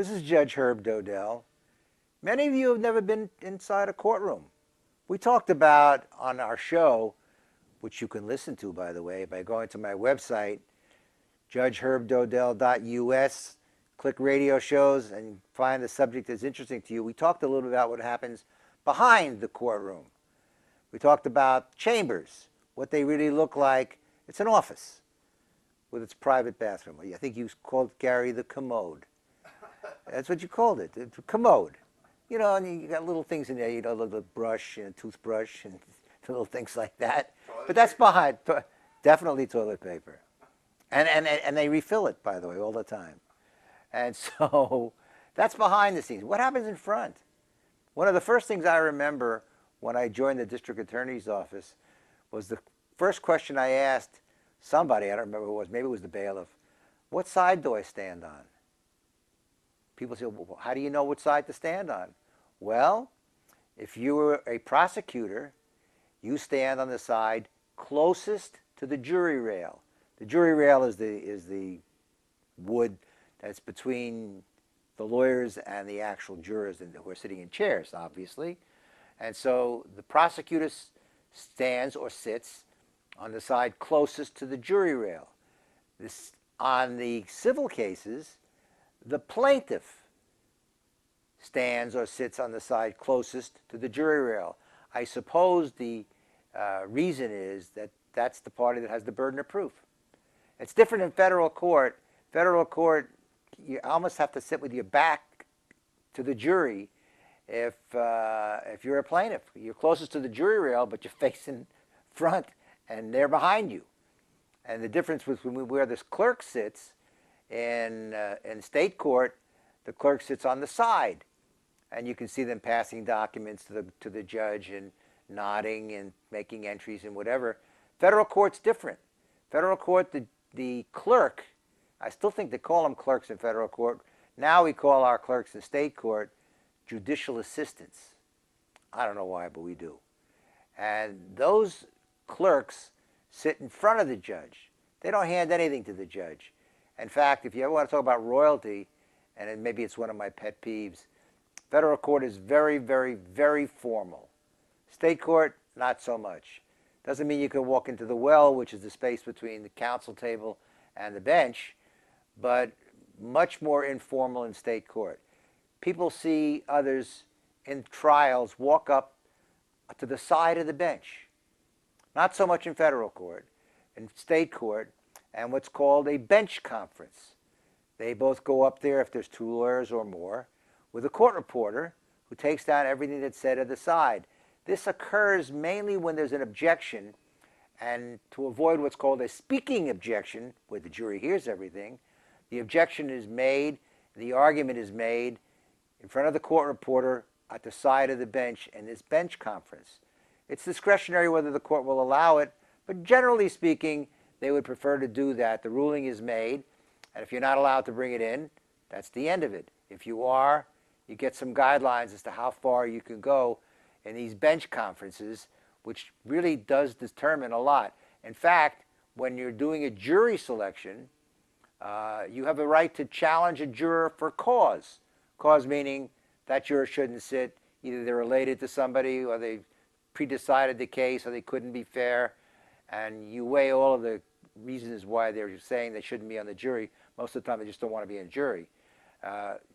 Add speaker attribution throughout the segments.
Speaker 1: This is Judge Herb Dodell. Many of you have never been inside a courtroom. We talked about on our show, which you can listen to, by the way, by going to my website, judgeherbdodell.us, click radio shows, and find the subject that's interesting to you. We talked a little bit about what happens behind the courtroom. We talked about chambers, what they really look like. It's an office with its private bathroom. I think you called Gary the commode. That's what you called it, the commode. You know, and you got little things in there, you know, a little brush and a toothbrush and little things like that. But that's behind, definitely toilet paper. And they refill it, by the way, all the time. And so that's behind the scenes. What happens in front? One of the first things I remember when I joined the district attorney's office was the first question I asked somebody, I don't remember who it was, maybe it was the bailiff, what side do I stand on? People say, well, how do you know what side to stand on? Well, if you were a prosecutor, you stand on the side closest to the jury rail. The jury rail is the wood that's between the lawyers and the actual jurors who are sitting in chairs, obviously. And so the prosecutor stands or sits on the side closest to the jury rail. On the civil cases, the plaintiff stands or sits on the side closest to the jury rail. I suppose the reason is that that's the party that has the burden of proof. It's different in federal court. Federal court, you almost have to sit with your back to the jury if you're a plaintiff. You're closest to the jury rail, but you're facing front, and they're behind you. And the difference between where this clerk sits in state court, the clerk sits on the side, and you can see them passing documents to the judge and nodding and making entries and whatever. Federal court's different. Federal court, the clerk, I still think they call them clerks in federal court. Now we call our clerks in state court judicial assistants. I don't know why, but we do. And those clerks sit in front of the judge. They don't hand anything to the judge. In fact, if you ever want to talk about royalty, and maybe it's one of my pet peeves, federal court is very, very, very formal. State court, not so much. Doesn't mean you can walk into the well, which is the space between the counsel table and the bench, but much more informal in state court. People see others in trials walk up to the side of the bench. Not so much in federal court. In state court, and what's called a bench conference. They both go up there, if there's two lawyers or more, with a court reporter who takes down everything that's said at the side. This occurs mainly when there's an objection, and to avoid what's called a speaking objection, where the jury hears everything, the objection is made, the argument is made in front of the court reporter at the side of the bench in this bench conference. It's discretionary whether the court will allow it, but generally speaking, they would prefer to do that. The ruling is made, and if you're not allowed to bring it in, that's the end of it. If you are, you get some guidelines as to how far you can go in these bench conferences, which really does determine a lot. In fact, when you're doing a jury selection, you have a right to challenge a juror for cause. Cause meaning that juror shouldn't sit. Either they're related to somebody, or they pre-decided the case, or they couldn't be fair. And you weigh all of the reasons why they're saying they shouldn't be on the jury. Most of the time, they just don't want to be in a jury.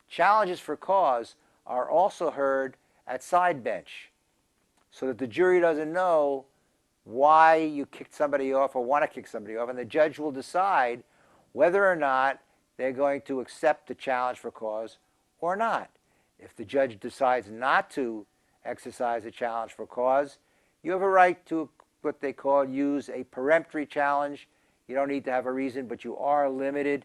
Speaker 1: Challenges for cause are also heard at side bench, so that the jury doesn't know why you kicked somebody off or want to kick somebody off, and the judge will decide whether or not they're going to accept the challenge for cause or not. If the judge decides not to exercise a challenge for cause, you have a right to what they call use a peremptory challenge. You don't need to have a reason, but you are limited,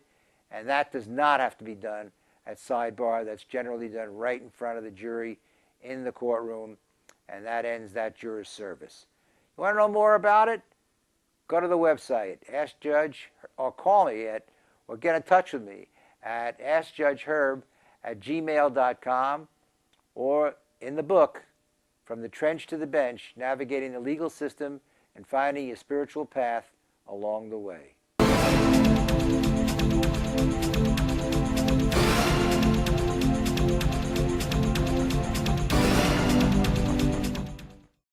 Speaker 1: and that does not have to be done at sidebar. That's generally done right in front of the jury in the courtroom, and that ends that juror's service. You want to know more about it? Go to the website, Ask Judge, or call me or get in touch with me at AskJudgeHerb@gmail.com, or in the book, From the Trench to the Bench, Navigating the Legal System and Finding Your Spiritual Path Along the Way.